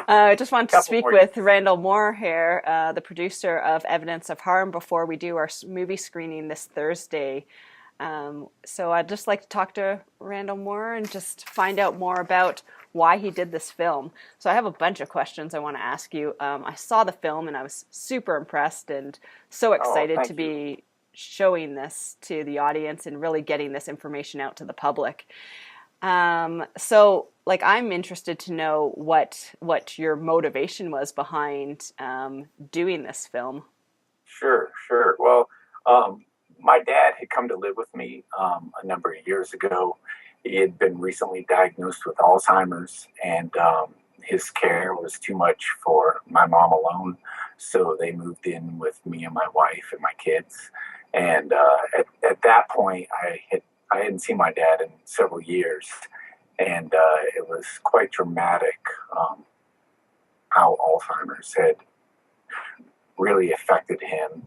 I just wanted to Couple speak more with years. Randall Moore here, the producer of Evidence of Harm, before we do our movie screening this Thursday. So I'd just like to talk to Randall Moore and just find out more about why he did this film. So I have a bunch of questions I want to ask you. I saw the film and I was super impressed and so Oh, excited to thank you. be showing this to the audience and really getting this information out to the public. So like I'm interested to know what your motivation was behind doing this film. Sure, sure. Well, my dad had come to live with me a number of years ago. He had been recently diagnosed with Alzheimer's, and his care was too much for my mom alone. So they moved in with me and my wife and my kids. And at that point, I hadn't seen my dad in several years, and it was quite dramatic how Alzheimer's had really affected him,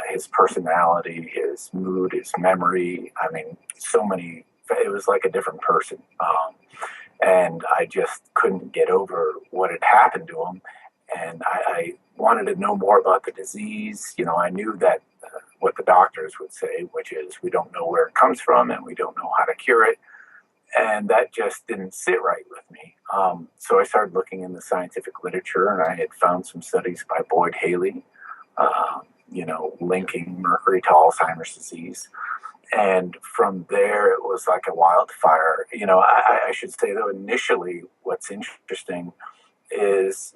his personality, his mood, his memory. I mean, so many, it was like a different person. And I just couldn't get over what had happened to him. And I wanted to know more about the disease. You know, I knew that what the doctors would say, which is we don't know where it comes from and we don't know how to cure it. And that just didn't sit right with me. So I started looking in the scientific literature, and I had found some studies by Boyd Haley, linking mercury to Alzheimer's disease. And from there, it was like a wildfire. I should say, though, initially, what's interesting is,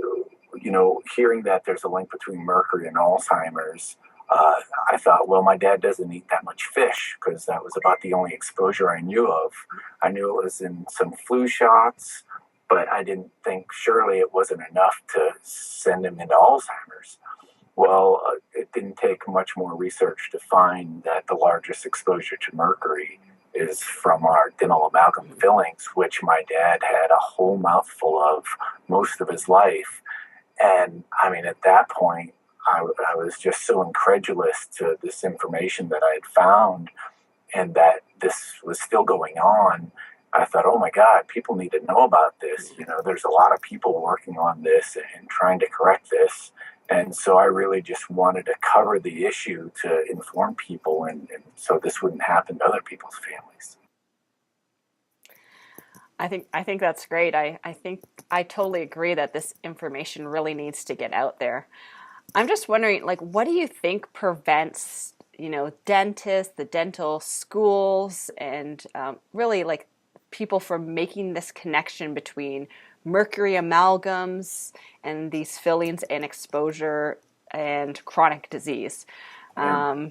hearing that there's a link between mercury and Alzheimer's. I thought, well, my dad doesn't eat that much fish because that was about the only exposure I knew of. I knew it was in some flu shots, but I didn't think surely it wasn't enough to send him into Alzheimer's. Well, it didn't take much more research to find that the largest exposure to mercury is from our dental amalgam fillings, which my dad had a whole mouthful of most of his life. And I mean, at that point, I was just so incredulous to this information that I had found and that this was still going on. I thought, oh my God, people need to know about this. There's a lot of people working on this and trying to correct this. And so I really just wanted to cover the issue to inform people and so this wouldn't happen to other people's families. I think that's great. I think I totally agree that this information really needs to get out there. I'm just wondering, like, what do you think prevents, dentists, the dental schools, and really like people from making this connection between mercury amalgams and these fillings and exposure and chronic disease? Yeah.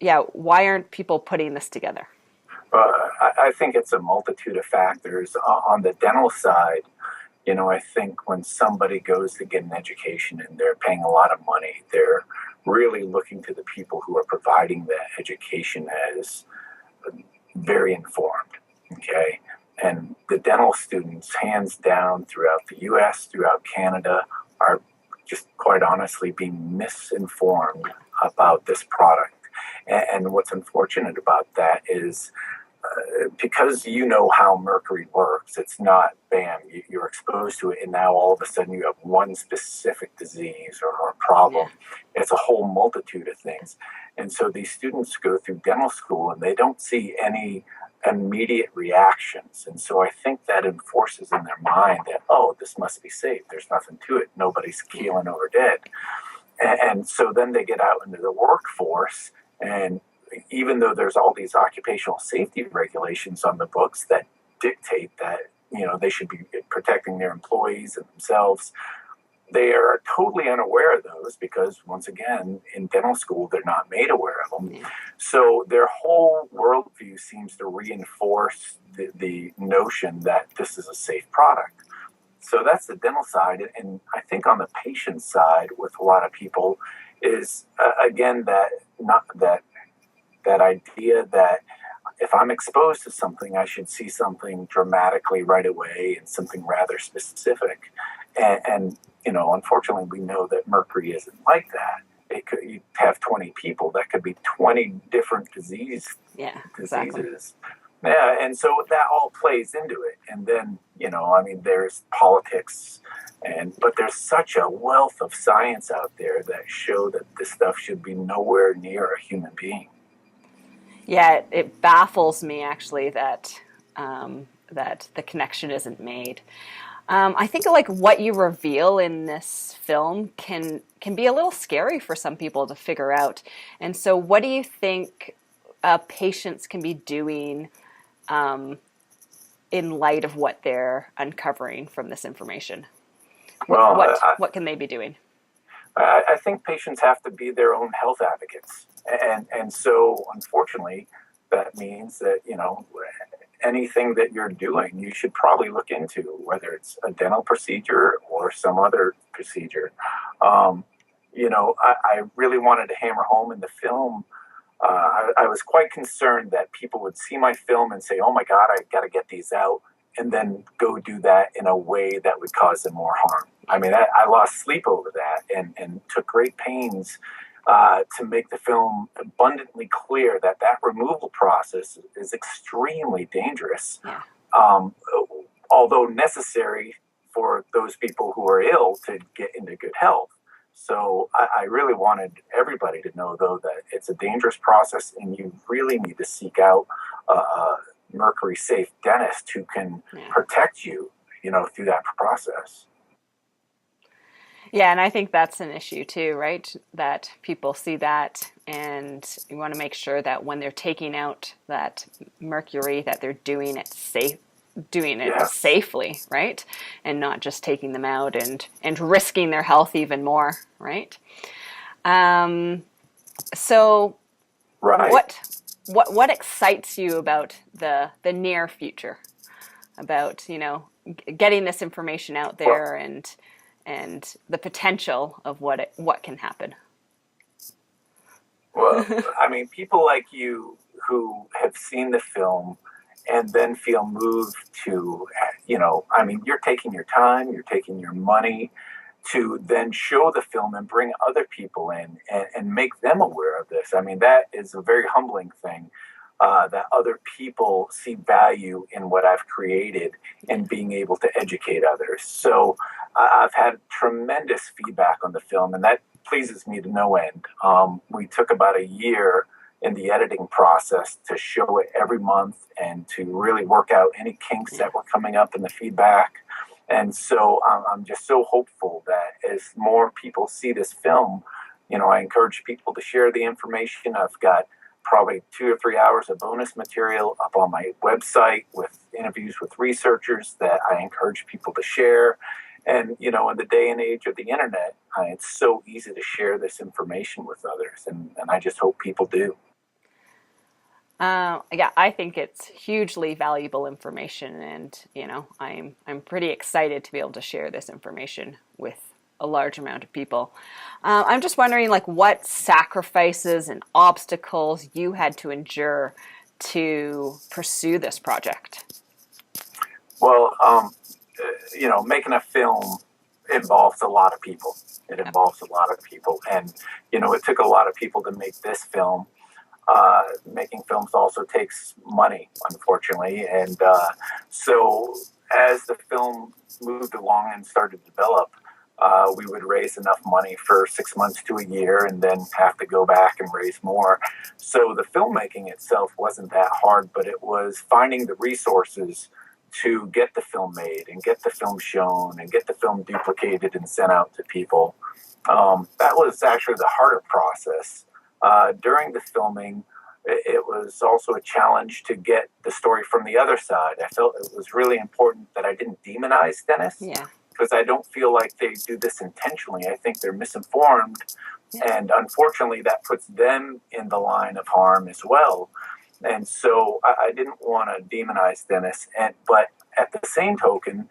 Yeah, why aren't people putting this together? I think it's a multitude of factors. On the dental side, I think when somebody goes to get an education and they're paying a lot of money, they're really looking to the people who are providing that education as very informed. Okay. And the dental students, hands down, throughout the US, throughout Canada, are just quite honestly being misinformed about this product. And what's unfortunate about that is because you know how mercury works, it's not bam, you're exposed to it, and now all of a sudden you have one specific disease or problem. Yeah. It's a whole multitude of things. And so these students go through dental school and they don't see any immediate reactions. And so I think that enforces in their mind that, oh, this must be safe. There's nothing to it. Nobody's keeling over dead. And so then they get out into the workforce, and even though there's all these occupational safety regulations on the books that dictate that, they should be protecting their employees and themselves, they are totally unaware of those because, once again, in dental school, they're not made aware of them. Yeah. So their whole worldview seems to reinforce the notion that this is a safe product. So that's the dental side. And I think on the patient side with a lot of people is, again, that idea that if I'm exposed to something, I should see something dramatically right away and something rather specific. And unfortunately, we know that mercury isn't like that. You have 20 people, that could be 20 different diseases. Exactly. Yeah, and so that all plays into it. And then, there's politics But there's such a wealth of science out there that show that this stuff should be nowhere near a human being. Yeah, it baffles me actually that that the connection isn't made. I think like what you reveal in this film can be a little scary for some people to figure out. And so, what do you think patients can be doing in light of what they're uncovering from this information? Well, What can they be doing? I think patients have to be their own health advocates, and so unfortunately, that means that anything that you're doing, you should probably look into, whether it's a dental procedure or some other procedure. I really wanted to hammer home in the film. I was quite concerned that people would see my film and say, "Oh my God, I got to get these out," and then go do that in a way that would cause them more harm. I mean, I lost sleep over that and took great pains to make the film abundantly clear that removal process is extremely dangerous, Yeah. Although necessary for those people who are ill to get into good health. So I really wanted everybody to know, though, that it's a dangerous process and you really need to seek out a mercury-safe dentist who can protect you, through that process. Yeah, and I think that's an issue too, right? That people see that, and you want to make sure that when they're taking out that mercury, that they're doing it safely, right? And not just taking them out and risking their health even more, right? So, Right. what excites you about the near future? About getting this information out there and the potential of what can happen. Well, I mean, people like you who have seen the film and then feel moved to, you're taking your time, you're taking your money to then show the film and bring other people in and make them aware of this. I mean, that is a very humbling thing. That other people see value in what I've created and being able to educate others. So I've had tremendous feedback on the film, and that pleases me to no end. We took about a year in the editing process to show it every month and to really work out any kinks that were coming up in the feedback. And so I'm just so hopeful that as more people see this film, I encourage people to share the information. I've got probably 2 or 3 hours of bonus material up on my website with interviews with researchers that I encourage people to share. And, in the day and age of the internet, it's so easy to share this information with others. And I just hope people do. Yeah, I think it's hugely valuable information, and I'm pretty excited to be able to share this information with a large amount of people. I'm just wondering, like, what sacrifices and obstacles you had to endure to pursue this project. Well, making a film involves a lot of people. It involves a lot of people, and it took a lot of people to make this film. Making films also takes money, unfortunately, and so as the film moved along and started to develop, we would raise enough money for 6 months to a year and then have to go back and raise more. So the filmmaking itself wasn't that hard, but it was finding the resources to get the film made and get the film shown and get the film duplicated and sent out to people. That was actually the harder process. During the filming, it was also a challenge to get the story from the other side. I felt it was really important that I didn't demonize dentists. Yeah. Because I don't feel like they do this intentionally. I think they're misinformed. Yeah. And unfortunately, that puts them in the line of harm as well. And so I didn't want to demonize dentists. But at the same token,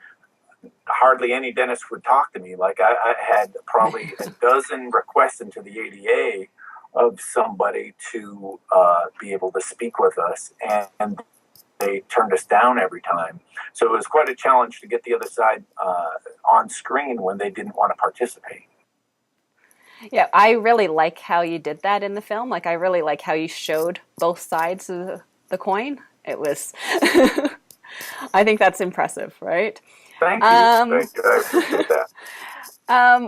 hardly any dentist would talk to me. Like I had probably a dozen requests into the ADA of somebody to be able to speak with us. And they turned us down every time. So it was quite a challenge to get the other side on screen when they didn't want to participate. Yeah, I really like how you did that in the film. Like, I really like how you showed both sides of the coin. It was, I think that's impressive, right? Thank you. Thank you. I appreciate that.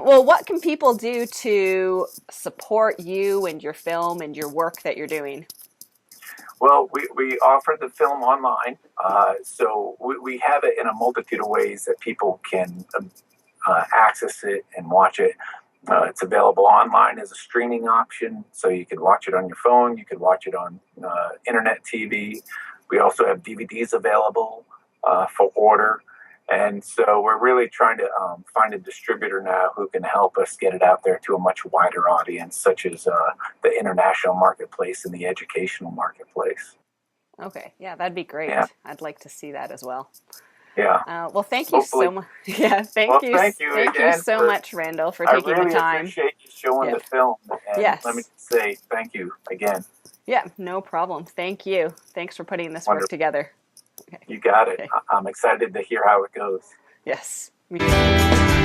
Well, what can people do to support you and your film and your work that you're doing? Well, we offer the film online, so we have it in a multitude of ways that people can access it and watch it. It's available online as a streaming option, so you can watch it on your phone, you can watch it on internet TV. We also have DVDs available for order. And so we're really trying to find a distributor now who can help us get it out there to a much wider audience, such as the international marketplace and the educational marketplace. Okay, yeah, that'd be great. Yeah, I'd like to see that as well. yeah. Well, thank you Hopefully. so much. Yeah, Well, thank you thank you again so much, Randall, for I taking the really time. appreciate you showing Yeah. the film. And let me Yes. say thank you again. Yeah, no problem. Thank you. Thanks for putting this work Wonderful. together. Okay. You got it. Okay. I'm excited to hear how it goes. Yes. Me too.